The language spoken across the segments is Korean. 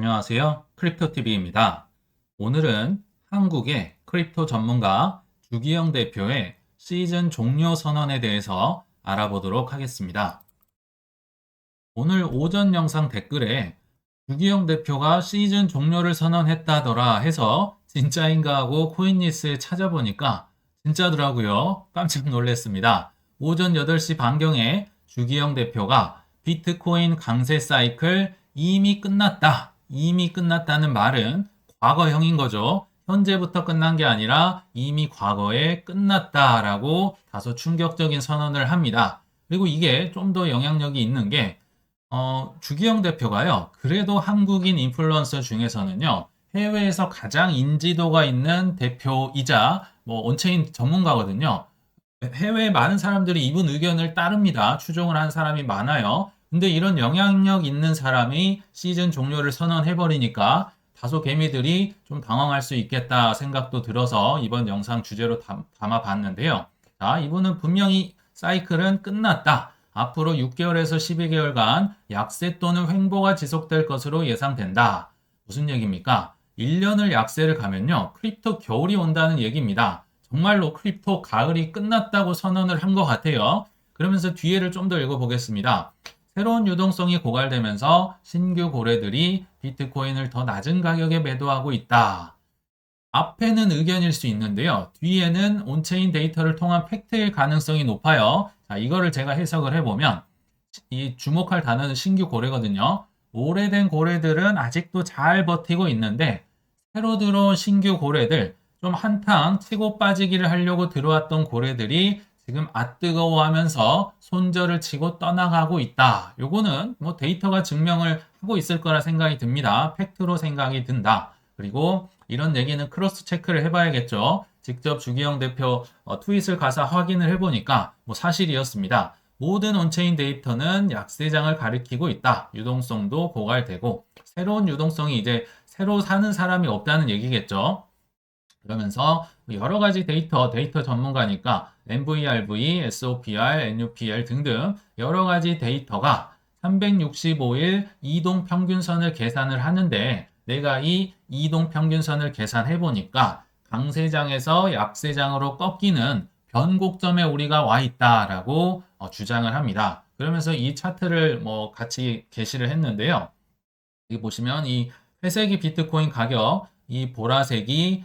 안녕하세요. 크립토TV입니다. 오늘은 한국의 크립토 전문가 주기영 대표의 시즌 종료 선언에 대해서 알아보도록 하겠습니다. 오늘 오전 영상 댓글에 주기영 대표가 시즌 종료를 선언했다더라 해서 진짜인가 하고 코인니스에 찾아보니까 진짜더라고요. 깜짝 놀랐습니다. 오전 8시 반경에 주기영 대표가 비트코인 강세 사이클 이미 끝났다. 이미 끝났다는 말은 과거형인 거죠. 현재부터 끝난 게 아니라 이미 과거에 끝났다라고 다소 충격적인 선언을 합니다. 그리고 이게 좀 더 영향력이 있는 게 주기영 대표가요, 그래도 한국인 인플루언서 중에서는요, 해외에서 가장 인지도가 있는 대표이자, 온체인 전문가거든요. 해외에 많은 사람들이 이분 의견을 따릅니다. 추종을 한 사람이 많아요. 근데 이런 영향력 있는 사람이 시즌 종료를 선언해버리니까 다소 개미들이 좀 당황할 수 있겠다 생각도 들어서 이번 영상 주제로 담아봤는데요. 자, 이분은 분명히 사이클은 끝났다. 앞으로 6개월에서 12개월간 약세 또는 횡보가 지속될 것으로 예상된다. 무슨 얘기입니까? 1년을 약세를 가면요, 크립토 겨울이 온다는 얘기입니다. 정말로 크립토 가을이 끝났다고 선언을 한 것 같아요. 그러면서 뒤에를 좀 더 읽어보겠습니다. 새로운 유동성이 고갈되면서 신규 고래들이 비트코인을 더 낮은 가격에 매도하고 있다. 앞에는 의견일 수 있는데요. 뒤에는 온체인 데이터를 통한 팩트일 가능성이 높아요. 자, 이거를 제가 해석을 해보면 이 주목할 단어는 신규 고래거든요. 오래된 고래들은 아직도 잘 버티고 있는데 새로 들어온 신규 고래들, 좀 한탕 치고 빠지기를 하려고 들어왔던 고래들이 지금 뜨거워하면서 손절을 치고 떠나가고 있다. 요거는 뭐 데이터가 증명을 하고 있을 거라 생각이 듭니다. 팩트로 생각이 든다. 그리고 이런 얘기는 크로스 체크를 해봐야겠죠. 직접 주기영 대표 트윗을 가서 확인을 해보니까 사실이었습니다. 모든 온체인 데이터는 약세장을 가리키고 있다. 유동성도 고갈되고 새로운 유동성이 이제 새로 사는 사람이 없다는 얘기겠죠. 그러면서 여러 가지 데이터 전문가니까 MVRV, SOPR, NUPR 등등 여러 가지 데이터가 365일 이동 평균선을 계산을 하는데 내가 이 이동 평균선을 계산해 보니까 강세장에서 약세장으로 꺾이는 변곡점에 우리가 와 있다라고 주장을 합니다. 그러면서 이 차트를 같이 게시를 했는데요. 여기 보시면 이 회색이 비트코인 가격, 이 보라색이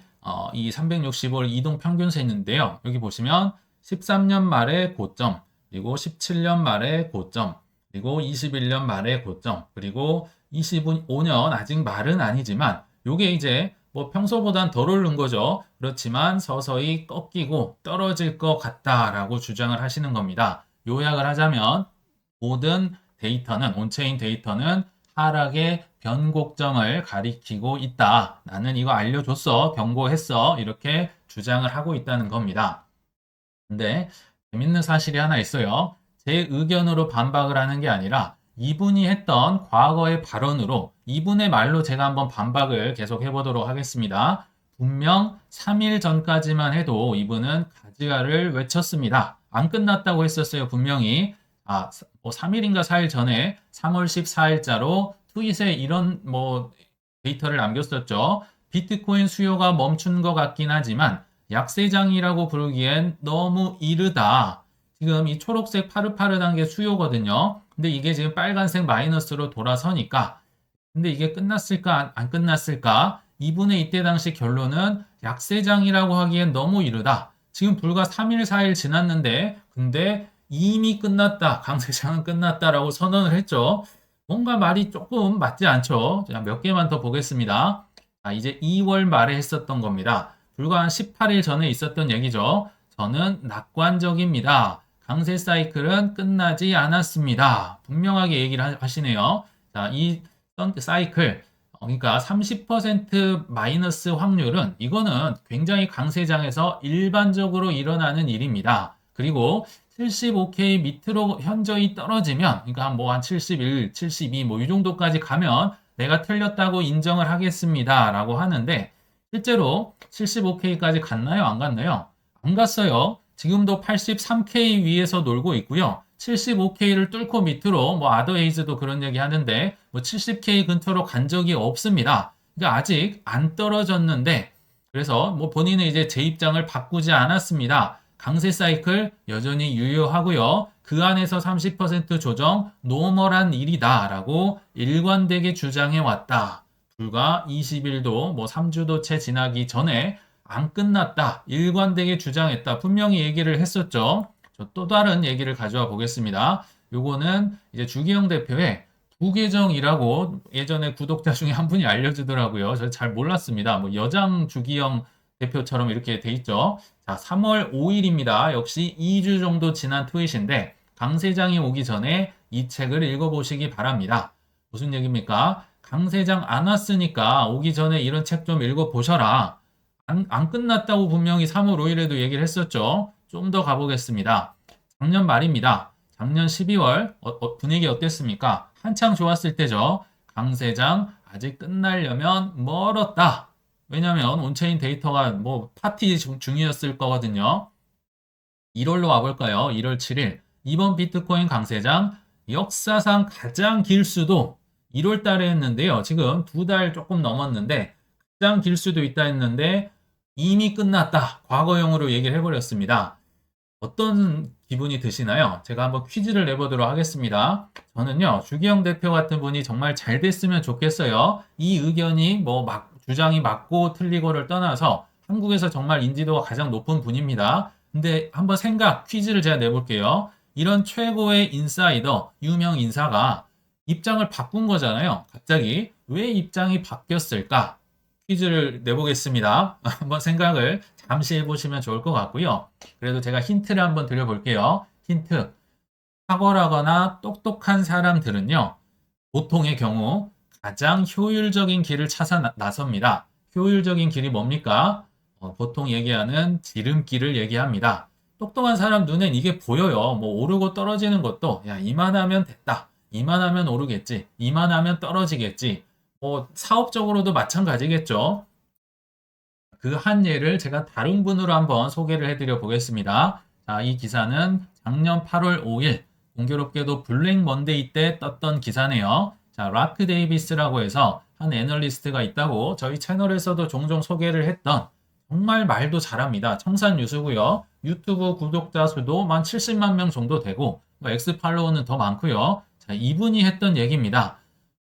이 365일 이동 평균선인데요. 여기 보시면 13년 말의 고점, 그리고 17년 말의 고점, 그리고 21년 말의 고점, 그리고 25년 아직 말은 아니지만 요게 이제 평소보단 덜 오른 거죠. 그렇지만 서서히 꺾이고 떨어질 것 같다라고 주장을 하시는 겁니다. 요약을 하자면 모든 데이터는 온체인 데이터는 하락의 변곡점을 가리키고 있다. 나는 이거 알려줬어. 경고했어. 이렇게 주장을 하고 있다는 겁니다. 근데 재밌는 사실이 하나 있어요. 제 의견으로 반박을 하는 게 아니라 이분이 했던 과거의 발언으로 이분의 말로 제가 한번 반박을 계속 해보도록 하겠습니다. 분명 3일 전까지만 해도 이분은 가지가를 외쳤습니다. 안 끝났다고 했었어요. 분명히. 3일인가 4일 전에 3월 14일자로 트윗에 이런 데이터를 남겼었죠. 비트코인 수요가 멈춘 것 같긴 하지만 약세장이라고 부르기엔 너무 이르다. 지금 이 초록색 파릇파릇한 게 수요거든요. 근데 이게 지금 빨간색 마이너스로 돌아서니까 근데 이게 끝났을까 안 끝났을까? 이분의 이때 당시 결론은 약세장이라고 하기엔 너무 이르다. 지금 불과 3일, 4일 지났는데 근데 이미 끝났다. 강세장은 끝났다라고 선언을 했죠. 뭔가 말이 조금 맞지 않죠. 자, 몇 개만 더 보겠습니다. 이제 2월 말에 했었던 겁니다. 불과 한 18일 전에 있었던 얘기죠. 저는 낙관적입니다. 강세 사이클은 끝나지 않았습니다. 분명하게 얘기를 하시네요. 자, 이 사이클, 그러니까 30% 마이너스 확률은 이거는 굉장히 강세장에서 일반적으로 일어나는 일입니다. 그리고 75K 밑으로 현저히 떨어지면, 그러니까 한 71, 72, 이 정도까지 가면 내가 틀렸다고 인정을 하겠습니다. 라고 하는데, 실제로 75K까지 갔나요? 안 갔나요? 안 갔어요. 지금도 83K 위에서 놀고 있고요. 75K를 뚫고 밑으로, 아더에이즈도 그런 얘기 하는데, 뭐 70K 근처로 간 적이 없습니다. 그러니까 아직 안 떨어졌는데 그래서 뭐 본인은 이제 제 입장을 바꾸지 않았습니다. 강세 사이클 여전히 유효하고요. 그 안에서 30% 조정 노멀한 일이다라고 일관되게 주장해 왔다. 불과 20일도 뭐 3주도 채 지나기 전에 안 끝났다. 일관되게 주장했다. 분명히 얘기를 했었죠. 저 또 다른 얘기를 가져와 보겠습니다. 요거는 이제 주기영 대표의 부계정이라고 예전에 구독자 중에 한 분이 알려주더라고요. 저 잘 몰랐습니다. 뭐 여장 주기영 대표처럼 이렇게 돼 있죠. 자, 3월 5일입니다. 역시 2주 정도 지난 트윗인데 강세장이 오기 전에 이 책을 읽어보시기 바랍니다. 무슨 얘기입니까? 강세장 안 왔으니까 오기 전에 이런 책 좀 읽어보셔라. 안 끝났다고 분명히 3월 5일에도 얘기를 했었죠. 좀 더 가보겠습니다. 작년 말입니다. 작년 12월 분위기 어땠습니까? 한창 좋았을 때죠. 강세장 아직 끝나려면 멀었다. 왜냐하면 온체인 데이터가 뭐 파티 중이었을 거거든요. 1월로 와볼까요? 1월 7일. 이번 비트코인 강세장 역사상 가장 길 수도 1월 달에 했는데요. 지금 2달 조금 넘었는데 가장 길 수도 있다 했는데 이미 끝났다. 과거형으로 얘기를 해버렸습니다. 어떤 기분이 드시나요? 제가 한번 퀴즈를 내보도록 하겠습니다. 저는요, 주기영 대표 같은 분이 정말 잘 됐으면 좋겠어요. 이 의견이 주장이 맞고 틀리고를 떠나서 한국에서 정말 인지도가 가장 높은 분입니다. 근데 한번 퀴즈를 제가 내볼게요. 이런 최고의 인사이더, 유명 인사가 입장을 바꾼 거잖아요. 갑자기 왜 입장이 바뀌었을까? 퀴즈를 내보겠습니다. 한번 생각을 잠시 해보시면 좋을 것 같고요. 그래도 제가 힌트를 한번 드려볼게요. 힌트. 탁월하거나 똑똑한 사람들은요, 보통의 경우 가장 효율적인 길을 찾아 나섭니다. 효율적인 길이 뭡니까? 보통 얘기하는 지름길을 얘기합니다. 똑똑한 사람 눈엔 이게 보여요. 뭐 오르고 떨어지는 것도 야, 이만하면 됐다. 이만하면 오르겠지. 이만하면 떨어지겠지. 사업적으로도 마찬가지겠죠. 그 한 예를 제가 다른 분으로 한번 소개를 해드려 보겠습니다. 자, 이 기사는 작년 8월 5일 공교롭게도 블랙 먼데이 때 떴던 기사네요. 자, 라크 데이비스라고 해서 한 애널리스트가 있다고 저희 채널에서도 종종 소개를 했던 정말 말도 잘합니다. 청산 유수고요. 유튜브 구독자 수도 70만 명 정도 되고 엑스 팔로우는 더 많고요. 자, 이분이 했던 얘기입니다.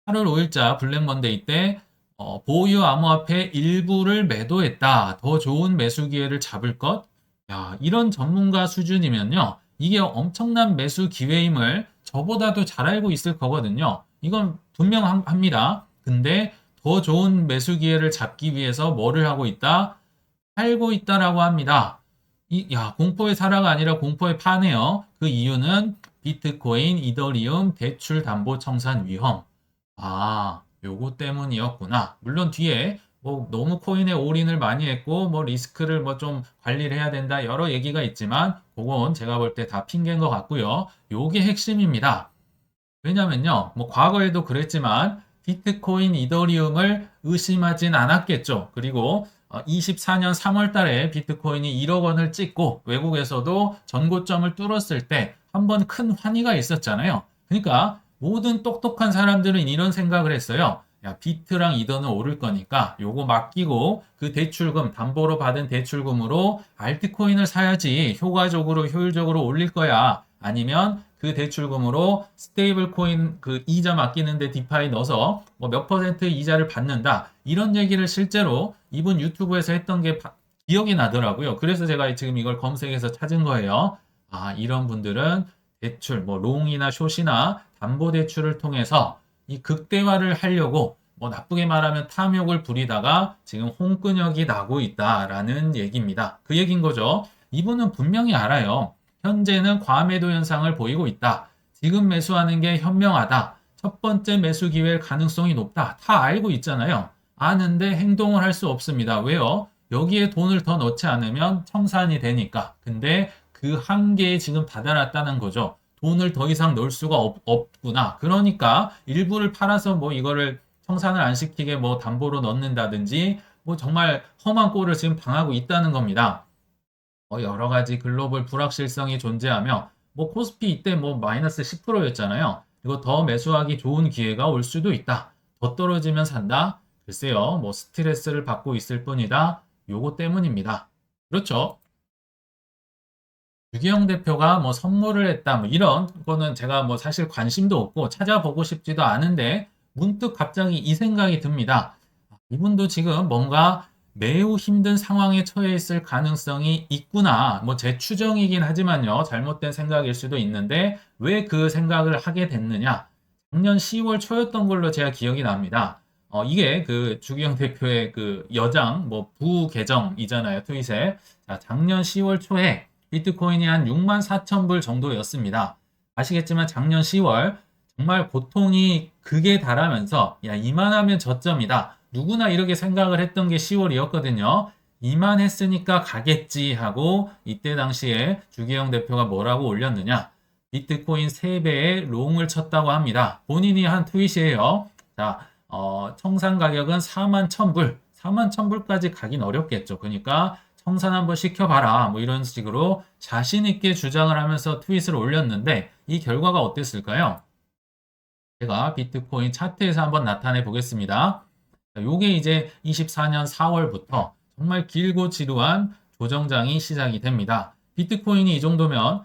8월 5일자 블랙 먼데이 때 보유 암호화폐 일부를 매도했다. 더 좋은 매수 기회를 잡을 것. 야, 이런 전문가 수준이면요. 이게 엄청난 매수 기회임을 저보다도 잘 알고 있을 거거든요. 이건 분명합니다. 근데 더 좋은 매수 기회를 잡기 위해서 뭐를 하고 있다? 팔고 있다라고 합니다. 공포의 사라가 아니라 공포의 파네요. 그 이유는 비트코인, 이더리움, 대출 담보 청산 위험. 요거 때문이었구나. 물론 뒤에 너무 코인에 올인을 많이 했고 리스크를 좀 관리를 해야 된다 여러 얘기가 있지만 그건 제가 볼 때 다 핑계인 것 같고요. 요게 핵심입니다. 왜냐면요. 과거에도 그랬지만 비트코인, 이더리움을 의심하진 않았겠죠. 그리고 24년 3월 달에 비트코인이 1억 원을 찍고 외국에서도 전고점을 뚫었을 때 한번 큰 환희가 있었잖아요. 그러니까 모든 똑똑한 사람들은 이런 생각을 했어요. 야, 비트랑 이더는 오를 거니까 요거 맡기고 그 대출금, 담보로 받은 대출금으로 알트코인을 사야지 효율적으로 올릴 거야. 아니면 그 대출금으로 스테이블 코인 그 이자 맡기는데 디파이 넣어서 몇 퍼센트 이자를 받는다. 이런 얘기를 실제로 이분 유튜브에서 했던 게 기억이 나더라고요. 그래서 제가 지금 이걸 검색해서 찾은 거예요. 이런 분들은 대출, 롱이나 숏이나 담보대출을 통해서 이 극대화를 하려고 나쁘게 말하면 탐욕을 부리다가 지금 홍근역이 나고 있다라는 얘기입니다. 그 얘기인 거죠. 이분은 분명히 알아요. 현재는 과매도 현상을 보이고 있다. 지금 매수하는 게 현명하다. 첫 번째 매수 기회일 가능성이 높다. 다 알고 있잖아요. 아는데 행동을 할 수 없습니다. 왜요? 여기에 돈을 더 넣지 않으면 청산이 되니까. 근데 그 한계에 지금 다다랐다는 거죠. 돈을 더 이상 넣을 수가 없구나. 그러니까 일부를 팔아서 이거를 청산을 안 시키게 담보로 넣는다든지 정말 험한 꼴을 지금 당하고 있다는 겁니다. 여러 가지 글로벌 불확실성이 존재하며 코스피 이때 마이너스 10%였잖아요. 이거 더 매수하기 좋은 기회가 올 수도 있다. 더 떨어지면 산다. 글쎄요, 뭐 스트레스를 받고 있을 뿐이다. 요거 때문입니다. 그렇죠? 유기영 대표가 뭐 선물을 했다, 뭐 이런 거는 제가 뭐 사실 관심도 없고 찾아보고 싶지도 않은데 문득 갑자기 이 생각이 듭니다. 이분도 지금 뭔가 매우 힘든 상황에 처해 있을 가능성이 있구나. 뭐 제 추정이긴 하지만요. 잘못된 생각일 수도 있는데 왜 그 생각을 하게 됐느냐? 작년 10월 초였던 걸로 제가 기억이 납니다. 이게 그 주기영 대표의 그 여장, 뭐 부계정이잖아요. 트윗에. 자, 작년 10월 초에 비트코인이 한 6만 4천 불 정도였습니다. 아시겠지만 작년 10월 정말 고통이 극에 달하면서 야, 이만하면 저점이다. 누구나 이렇게 생각을 했던 게 10월이었거든요. 이만했으니까 가겠지 하고 이때 당시에 주기영 대표가 뭐라고 올렸느냐. 비트코인 3배의 롱을 쳤다고 합니다. 본인이 한 트윗이에요. 자, 청산 가격은 4만 1,000불. 4만 1,000불까지 가긴 어렵겠죠. 그러니까 청산 한번 시켜봐라. 뭐 이런 식으로 자신 있게 주장을 하면서 트윗을 올렸는데 이 결과가 어땠을까요? 제가 비트코인 차트에서 한번 나타내 보겠습니다. 요게 이제 24년 4월부터 정말 길고 지루한 조정장이 시작이 됩니다. 비트코인이 이 정도면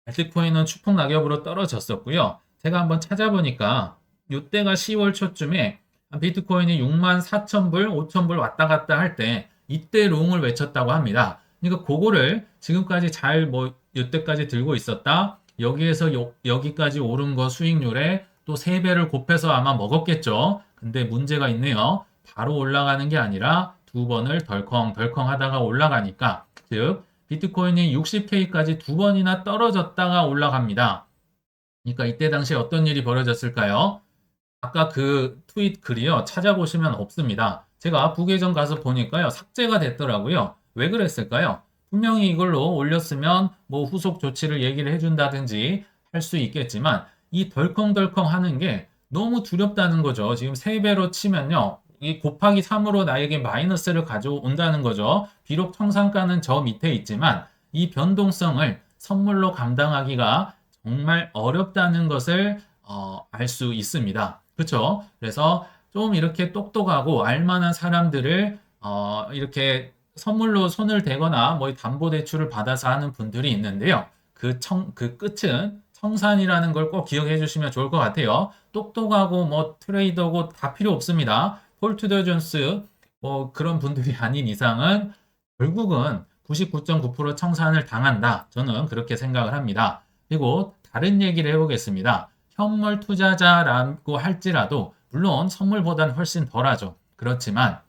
알트코인은 추풍 낙엽으로 떨어졌었고요. 제가 한번 찾아보니까 이때가 10월 초쯤에 비트코인이 6만 4천 불, 5천 불 왔다 갔다 할 때 이때 롱을 외쳤다고 합니다. 그러니까 그거를 지금까지 잘 뭐 이때까지 들고 있었다. 여기에서 여기까지 오른 거 수익률에 또 3배를 곱해서 아마 먹었겠죠. 근데 문제가 있네요. 바로 올라가는 게 아니라 두 번을 덜컹덜컹 하다가 올라가니까 즉 비트코인이 60K까지 두 번이나 떨어졌다가 올라갑니다. 그러니까 이때 당시에 어떤 일이 벌어졌을까요? 아까 그 트윗 글이요. 찾아보시면 없습니다. 제가 부계정 가서 보니까요. 삭제가 됐더라고요. 왜 그랬을까요? 분명히 이걸로 올렸으면 뭐 후속 조치를 얘기를 해준다든지 할 수 있겠지만 이 덜컹덜컹 하는 게 너무 두렵다는 거죠. 지금 3배로 치면요. 이 곱하기 3으로 나에게 마이너스를 가져온다는 거죠. 비록 청산가는 저 밑에 있지만 이 변동성을 선물로 감당하기가 정말 어렵다는 것을 알 수 있습니다. 그렇죠? 그래서 좀 이렇게 똑똑하고 알만한 사람들을 이렇게 선물로 손을 대거나 뭐 담보대출을 받아서 하는 분들이 있는데요. 그 끝은 청산이라는 걸 꼭 기억해 주시면 좋을 것 같아요. 똑똑하고 뭐 트레이더고 다 필요 없습니다. 폴 투더 존스 뭐 그런 분들이 아닌 이상은 결국은 99.9% 청산을 당한다. 저는 그렇게 생각을 합니다. 그리고 다른 얘기를 해보겠습니다. 현물 투자자라고 할지라도 물론 선물보다는 훨씬 덜하죠. 그렇지만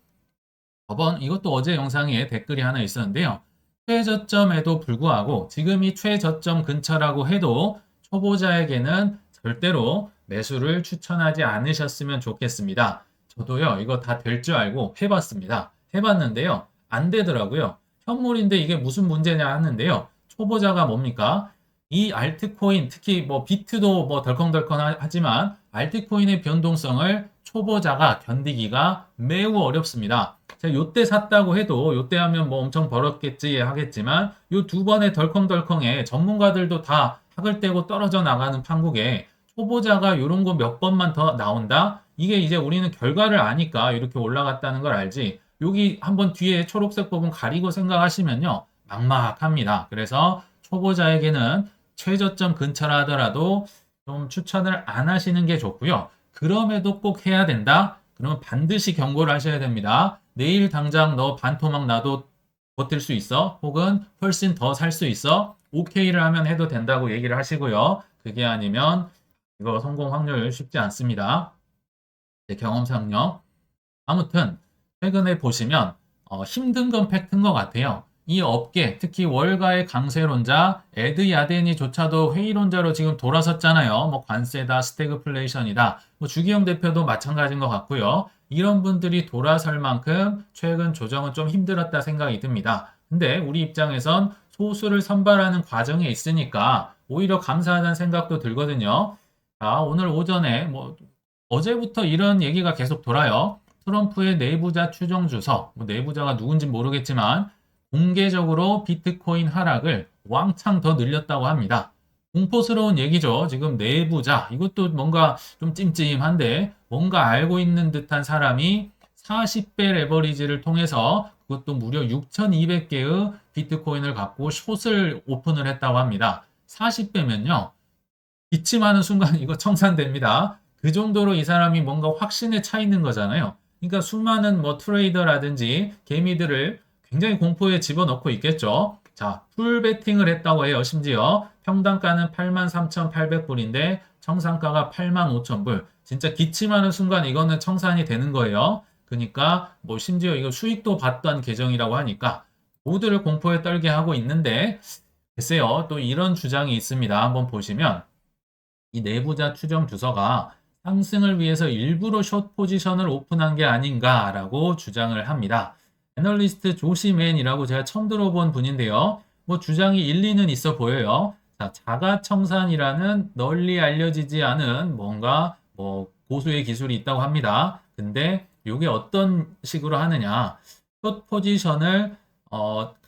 이것도 어제 영상에 댓글이 하나 있었는데요. 최저점에도 불구하고 지금이 최저점 근처라고 해도 초보자에게는 절대로 매수를 추천하지 않으셨으면 좋겠습니다. 저도요, 이거 다 될 줄 알고 해봤습니다. 해봤는데요, 안 되더라고요. 현물인데 이게 무슨 문제냐 하는데요. 초보자가 뭡니까? 이 알트코인, 특히 뭐 비트도 뭐 덜컹덜컹 하지만 알트코인의 변동성을 초보자가 견디기가 매우 어렵습니다. 제가 요때 샀다고 해도 요때 하면 뭐 엄청 벌었겠지 하겠지만 요 두 번의 덜컹덜컹에 전문가들도 다 학을 떼고 떨어져 나가는 판국에 초보자가 요런 거 몇 번만 더 나온다? 이게 이제 우리는 결과를 아니까 이렇게 올라갔다는 걸 알지. 여기 한번 뒤에 초록색 부분 가리고 생각하시면요. 막막합니다. 그래서 초보자에게는 최저점 근처라 하더라도 좀 추천을 안 하시는 게 좋고요. 그럼에도 꼭 해야 된다? 그러면 반드시 경고를 하셔야 됩니다. 내일 당장 너 반토막 나도 버틸 수 있어? 혹은 훨씬 더 살 수 있어? OK를 하면 해도 된다고 얘기를 하시고요. 그게 아니면 이거 성공 확률 쉽지 않습니다. 제 경험상요. 아무튼 최근에 보시면 힘든 건 팩트인 것 같아요. 이 업계, 특히 월가의 강세론자 에드 야데니조차도 회의론자로 지금 돌아섰잖아요. 뭐 관세다, 스태그플레이션이다. 뭐 주기영 대표도 마찬가지인 것 같고요. 이런 분들이 돌아설 만큼 최근 조정은 좀 힘들었다 생각이 듭니다. 근데 우리 입장에선 소수를 선발하는 과정에 있으니까 오히려 감사하다는 생각도 들거든요. 자, 오늘 오전에 뭐 어제부터 이런 얘기가 계속 돌아요. 트럼프의 내부자 추정 주석, 뭐 내부자가 누군지 모르겠지만 공개적으로 비트코인 하락을 왕창 더 늘렸다고 합니다. 공포스러운 얘기죠. 지금 내부자, 이것도 뭔가 좀 찜찜한데, 뭔가 알고 있는 듯한 사람이 40배 레버리지를 통해서 그것도 무려 6,200개의 비트코인을 갖고 숏을 오픈을 했다고 합니다. 40배면요. 기침하는 순간 이거 청산됩니다. 그 정도로 이 사람이 뭔가 확신에 차 있는 거잖아요. 그러니까 수많은 뭐 트레이더라든지 개미들을 굉장히 공포에 집어넣고 있겠죠. 자, 풀 베팅을 했다고 해요. 심지어 평단가는 83,800불인데 청산가가 85,000불. 진짜 기침하는 순간 이거는 청산이 되는 거예요. 그러니까 뭐 심지어 이거 수익도 봤던 계정이라고 하니까 모두를 공포에 떨게 하고 있는데 글쎄요. 또 이런 주장이 있습니다. 한번 보시면 이 내부자 추정 주서가 상승을 위해서 일부러 숏 포지션을 오픈한 게 아닌가라고 주장을 합니다. 애널리스트 조시맨이라고 제가 처음 들어본 분인데요. 뭐 주장이 일리는 있어 보여요. 자, 자가청산이라는 널리 알려지지 않은 뭔가 뭐 고수의 기술이 있다고 합니다. 근데 이게 어떤 식으로 하느냐? 숏 포지션을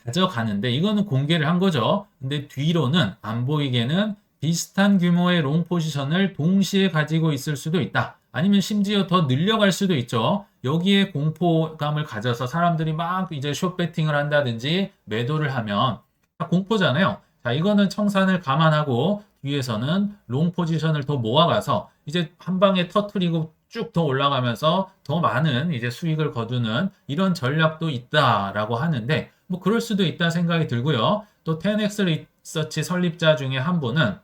가져가는데 이거는 공개를 한 거죠. 근데 뒤로는 안 보이게는 비슷한 규모의 롱 포지션을 동시에 가지고 있을 수도 있다. 아니면 심지어 더 늘려갈 수도 있죠. 여기에 공포감을 가져서 사람들이 막 이제 숏 배팅을 한다든지 매도를 하면 다 공포잖아요. 자, 이거는 청산을 감안하고 뒤에서는 롱 포지션을 더 모아가서 이제 한 방에 터트리고 쭉 더 올라가면서 더 많은 이제 수익을 거두는 이런 전략도 있다라고 하는데 뭐 그럴 수도 있다 생각이 들고요. 또 10X 리서치 설립자 중에 한 분은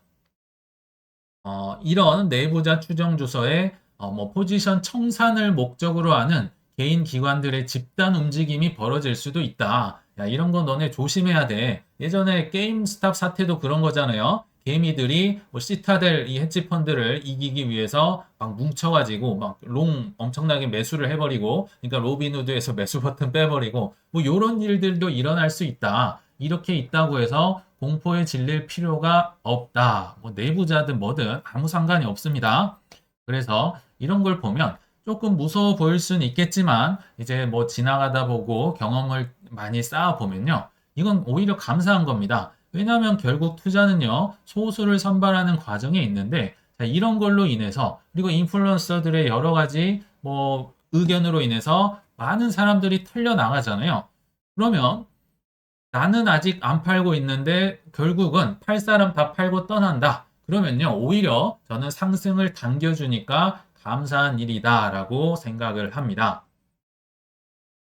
이런 내부자 추정 주서에 뭐 포지션 청산을 목적으로 하는 개인 기관들의 집단 움직임이 벌어질 수도 있다. 야, 이런 거 너네 조심해야 돼. 예전에 게임스탑 사태도 그런 거잖아요. 개미들이 뭐 시타델 이 헤지 펀드를 이기기 위해서 막 뭉쳐가지고 막 롱 엄청나게 매수를 해버리고, 그러니까 로빈후드에서 매수 버튼 빼버리고 뭐 이런 일들도 일어날 수 있다. 이렇게 있다고 해서 공포에 질릴 필요가 없다. 뭐 내부자든 뭐든 아무 상관이 없습니다. 그래서 이런 걸 보면 조금 무서워 보일 수는 있겠지만 이제 뭐 지나가다 보고 경험을 많이 쌓아 보면요. 이건 오히려 감사한 겁니다. 왜냐하면 결국 투자는요. 소수를 선발하는 과정에 있는데 자, 이런 걸로 인해서 그리고 인플루언서들의 여러 가지 뭐 의견으로 인해서 많은 사람들이 털려 나가잖아요. 그러면 나는 아직 안 팔고 있는데 결국은 팔 사람 다 팔고 떠난다. 그러면요, 오히려 저는 상승을 당겨주니까 감사한 일이다라고 생각을 합니다.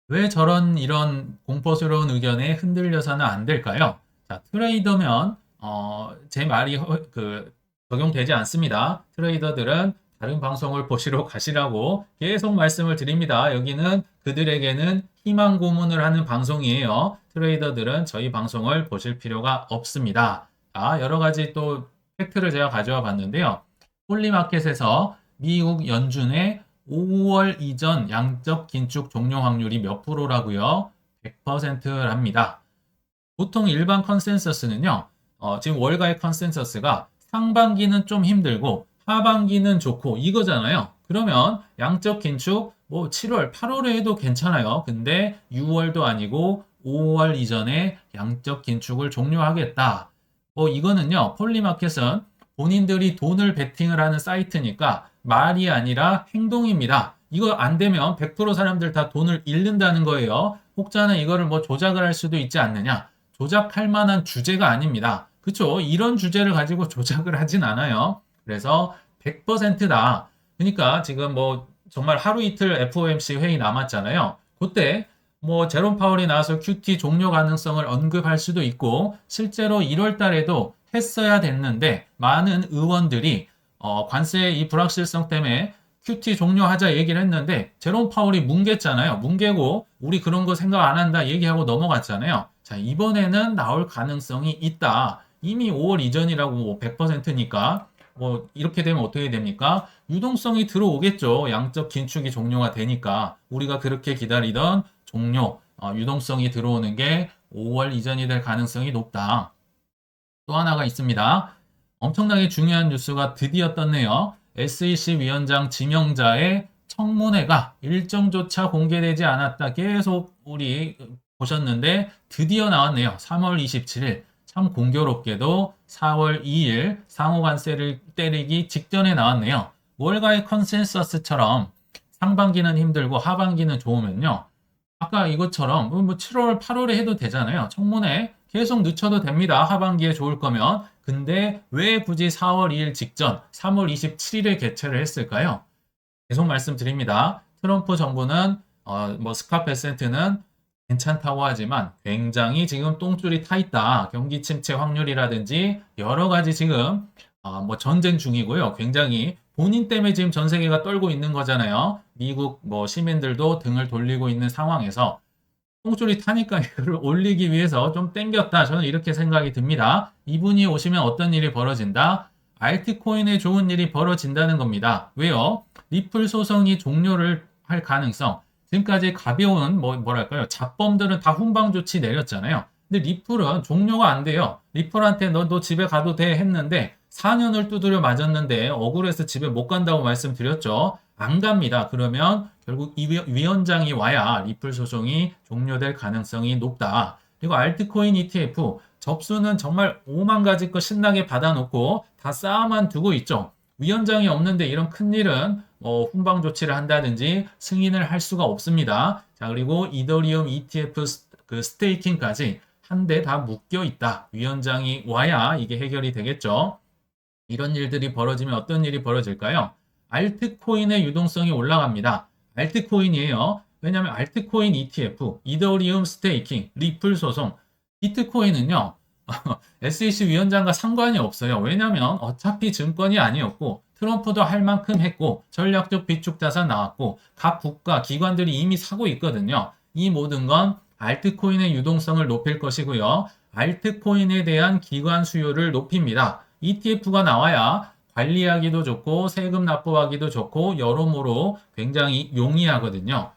왜 저런 이런 공포스러운 의견에 흔들려서는 안 될까요? 자, 트레이더면 제 말이 적용되지 않습니다. 트레이더들은 다른 방송을 보시러 가시라고 계속 말씀을 드립니다. 여기는 그들에게는 희망 고문을 하는 방송이에요. 트레이더들은 저희 방송을 보실 필요가 없습니다. 자, 여러 가지 또 팩트를 제가 가져와 봤는데요. 폴리마켓에서 미국 연준의 5월 이전 양적 긴축 종료 확률이 몇 프로라고요? 100%랍니다. 보통 일반 컨센서스는요. 지금 월가의 컨센서스가 상반기는 좀 힘들고 하반기는 좋고 이거잖아요. 그러면 양적 긴축 뭐 7월, 8월에 해도 괜찮아요. 근데 6월도 아니고 5월 이전에 양적 긴축을 종료하겠다. 뭐 이거는요. 폴리마켓은 본인들이 돈을 베팅을 하는 사이트니까 말이 아니라 행동입니다. 이거 안 되면 100% 사람들 다 돈을 잃는다는 거예요. 혹자는 이거를 뭐 조작을 할 수도 있지 않느냐? 조작할 만한 주제가 아닙니다. 그쵸? 이런 주제를 가지고 조작을 하진 않아요. 그래서 100%다. 그러니까 지금 뭐 정말 하루 이틀 FOMC 회의 남았잖아요. 그때 뭐 제롬 파월이 나와서 QT 종료 가능성을 언급할 수도 있고 실제로 1월 달에도 했어야 됐는데 많은 의원들이 관세 이 불확실성 때문에 QT 종료하자 얘기를 했는데 제롬 파월이 뭉갰잖아요. 뭉개고 우리 그런 거 생각 안 한다 얘기하고 넘어갔잖아요. 자, 이번에는 나올 가능성이 있다. 이미 5월 이전이라고 뭐 100%니까 뭐 이렇게 되면 어떻게 됩니까? 유동성이 들어오겠죠. 양적 긴축이 종료가 되니까 우리가 그렇게 기다리던 종료, 유동성이 들어오는 게 5월 이전이 될 가능성이 높다. 또 하나가 있습니다. 엄청나게 중요한 뉴스가 드디어 떴네요. SEC 위원장 지명자의 청문회가 일정조차 공개되지 않았다. 계속 우리 보셨는데 드디어 나왔네요. 3월 27일 참 공교롭게도 4월 2일 상호관세를 때리기 직전에 나왔네요. 월가의 컨센서스처럼 상반기는 힘들고 하반기는 좋으면요. 아까 이것처럼 뭐 7월, 8월에 해도 되잖아요. 청문회 계속 늦춰도 됩니다. 하반기에 좋을 거면. 근데 왜 굳이 4월 2일 직전 3월 27일에 개최를 했을까요? 계속 말씀드립니다. 트럼프 정부는 뭐 스캇 베센트는 괜찮다고 하지만 굉장히 지금 똥줄이 타 있다. 경기 침체 확률이라든지 여러 가지 지금 뭐 전쟁 중이고요. 굉장히 본인 때문에 지금 전 세계가 떨고 있는 거잖아요. 미국 뭐 시민들도 등을 돌리고 있는 상황에서 똥줄이 타니까 이거를 올리기 위해서 좀 땡겼다. 저는 이렇게 생각이 듭니다. 이분이 오시면 어떤 일이 벌어진다? 알트코인에 좋은 일이 벌어진다는 겁니다. 왜요? 리플 소송이 종료를 할 가능성. 지금까지 가벼운 뭐랄까요? 잡범들은 다 훈방 조치 내렸잖아요. 근데 리플은 종료가 안 돼요. 리플한테 너 집에 가도 돼 했는데 4년을 두드려 맞았는데 억울해서 집에 못 간다고 말씀드렸죠. 안 갑니다. 그러면 결국 이 위원장이 와야 리플 소송이 종료될 가능성이 높다. 그리고 알트코인 ETF 접수는 정말 5만 가지 거 신나게 받아놓고 다 쌓아만 두고 있죠. 위원장이 없는데 이런 큰일은 훈방 조치를 한다든지 승인을 할 수가 없습니다. 자, 그리고 이더리움 ETF 그 스테이킹까지 한 대 다 묶여 있다. 위원장이 와야 이게 해결이 되겠죠. 이런 일들이 벌어지면 어떤 일이 벌어질까요? 알트코인의 유동성이 올라갑니다. 알트코인이에요. 왜냐하면 알트코인 ETF, 이더리움 스테이킹, 리플 소송, 비트코인은요. SEC 위원장과 상관이 없어요. 왜냐하면 어차피 증권이 아니었고 트럼프도 할 만큼 했고 전략적 비축 자산 나왔고 각 국가 기관들이 이미 사고 있거든요. 이 모든 건 알트코인의 유동성을 높일 것이고요. 알트코인에 대한 기관 수요를 높입니다. ETF가 나와야 관리하기도 좋고 세금 납부하기도 좋고 여러모로 굉장히 용이하거든요.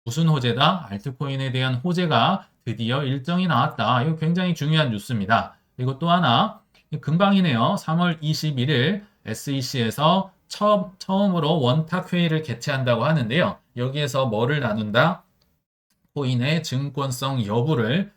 무슨 호재다? 알트코인에 대한 호재가 드디어 일정이 나왔다. 이거 굉장히 중요한 뉴스입니다. 그리고 또 하나 금방이네요. 3월 21일 SEC에서 처음으로 원탁 회의를 개최한다고 하는데요. 여기에서 뭐를 나눈다? 코인의 증권성 여부를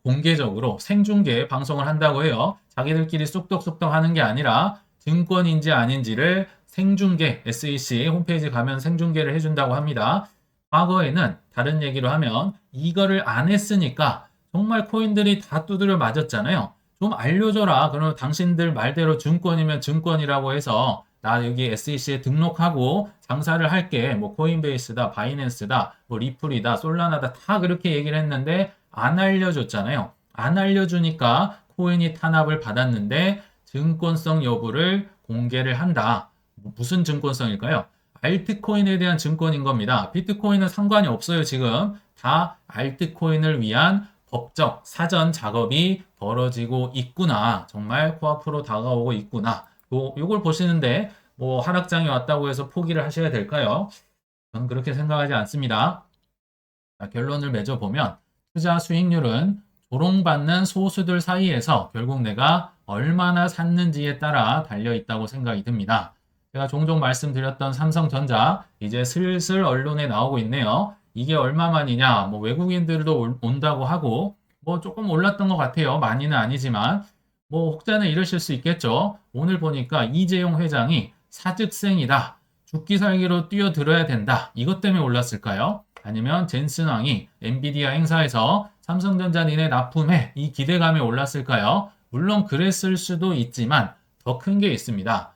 공개적으로 생중계 방송을 한다고 해요. 자기들끼리 쑥덕쑥덕 하는 게 아니라 증권인지 아닌지를 생중계, SEC 홈페이지 가면 생중계를 해준다고 합니다. 과거에는 다른 얘기로 하면 이거를 안 했으니까 정말 코인들이 다 두드려 맞았잖아요. 좀 알려줘라. 그러면 당신들 말대로 증권이면 증권이라고 해서 나 여기 SEC에 등록하고 장사를 할게. 뭐 코인베이스다, 바이낸스다, 뭐 리플이다, 솔라나다 다 그렇게 얘기를 했는데 안 알려줬잖아요. 안 알려주니까 코인이 탄압을 받았는데 증권성 여부를 공개를 한다. 무슨 증권성일까요? 알트코인에 대한 증권인 겁니다. 비트코인은 상관이 없어요, 지금. 다 알트코인을 위한 법적 사전 작업이 벌어지고 있구나. 정말 코앞으로 다가오고 있구나. 요걸 보시는데 뭐 하락장이 왔다고 해서 포기를 하셔야 될까요? 저는 그렇게 생각하지 않습니다. 자, 결론을 맺어보면 투자 수익률은 조롱받는 소수들 사이에서 결국 내가 얼마나 샀는지에 따라 달려있다고 생각이 듭니다. 제가 종종 말씀드렸던 삼성전자 이제 슬슬 언론에 나오고 있네요. 이게 얼마만이냐? 뭐 외국인들도 온다고 하고 뭐 조금 올랐던 것 같아요. 많이는 아니지만 뭐 혹자는 이러실 수 있겠죠. 오늘 보니까 이재용 회장이 사직생이다. 죽기 살기로 뛰어들어야 된다. 이것 때문에 올랐을까요? 아니면 젠슨 왕이 엔비디아 행사에서 삼성전자 니네 납품해. 이 기대감에 올랐을까요? 물론 그랬을 수도 있지만 더 큰 게 있습니다.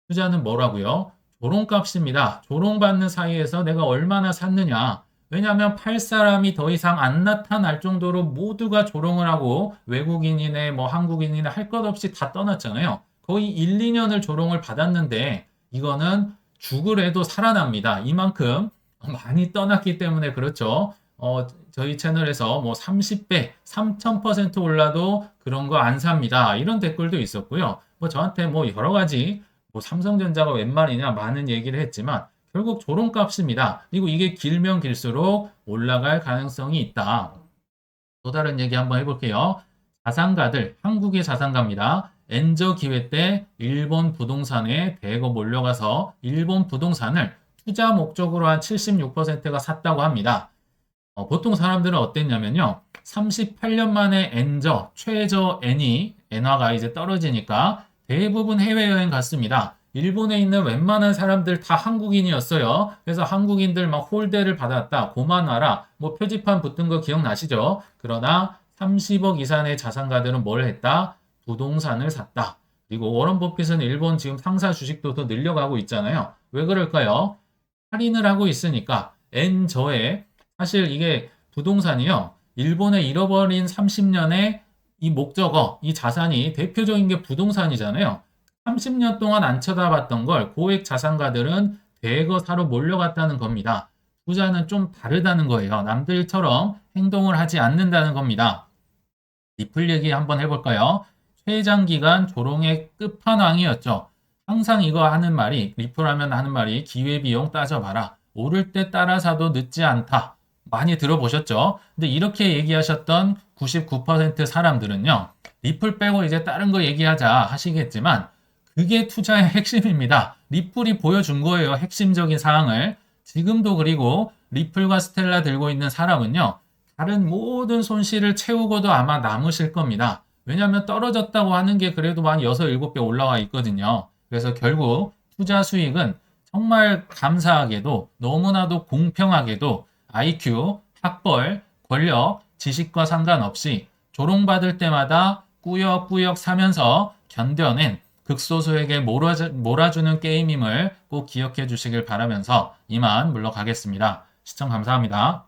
투자는 뭐라고요? 조롱값입니다. 조롱받는 사이에서 내가 얼마나 샀느냐. 왜냐하면 팔 사람이 더 이상 안 나타날 정도로 모두가 조롱을 하고 외국인이네 뭐 한국인이네 할 것 없이 다 떠났잖아요. 거의 1, 2년을 조롱을 받았는데 이거는 죽으래도 살아납니다. 이만큼 많이 떠났기 때문에 그렇죠. 저희 채널에서 뭐 30배, 3000% 올라도 그런 거 안 삽니다. 이런 댓글도 있었고요. 뭐 저한테 뭐 여러 가지 뭐 삼성전자가 웬 말이냐 많은 얘기를 했지만 결국 조롱값입니다. 그리고 이게 길면 길수록 올라갈 가능성이 있다. 또 다른 얘기 한번 해볼게요. 자산가들, 한국의 자산가입니다. 엔저 기회 때 일본 부동산에 대거 몰려가서 일본 부동산을 투자 목적으로 한 76%가 샀다고 합니다. 보통 사람들은 어땠냐면요. 38년 만에 최저 엔화가 이제 떨어지니까 대부분 해외여행 갔습니다. 일본에 있는 웬만한 사람들 다 한국인이었어요. 그래서 한국인들 막 홀대를 받았다. 고만와라. 뭐 표지판 붙은 거 기억나시죠? 그러나 30억 이상의 자산가들은 뭘 했다? 부동산을 샀다. 그리고 워런 버핏은 일본 지금 상사 주식도 더 늘려가고 있잖아요. 왜 그럴까요? 할인을 하고 있으니까 엔저에 사실 이게 부동산이요. 일본의 잃어버린 30년의 이 목적어, 이 자산이 대표적인 게 부동산이잖아요. 30년 동안 안 쳐다봤던 걸 고액 자산가들은 대거 사러 몰려갔다는 겁니다. 투자는 좀 다르다는 거예요. 남들처럼 행동을 하지 않는다는 겁니다. 리플 얘기 한번 해볼까요? 최장기간 조롱의 끝판왕이었죠. 항상 이거 하는 말이, 리플하면 하는 말이 기회비용 따져봐라. 오를 때 따라 사도 늦지 않다. 많이 들어보셨죠? 근데 이렇게 얘기하셨던 99% 사람들은요, 리플 빼고 이제 다른 거 얘기하자 하시겠지만, 그게 투자의 핵심입니다. 리플이 보여준 거예요. 핵심적인 사항을. 지금도 그리고 리플과 스텔라 들고 있는 사람은요, 다른 모든 손실을 채우고도 아마 남으실 겁니다. 왜냐하면 떨어졌다고 하는 게 그래도 한 6, 7배 올라와 있거든요. 그래서 결국 투자 수익은 정말 감사하게도 너무나도 공평하게도 IQ, 학벌, 권력, 지식과 상관없이 조롱받을 때마다 꾸역꾸역 사면서 견뎌낸 극소수에게 몰아주는 게임임을 꼭 기억해 주시길 바라면서 이만 물러가겠습니다. 시청 감사합니다.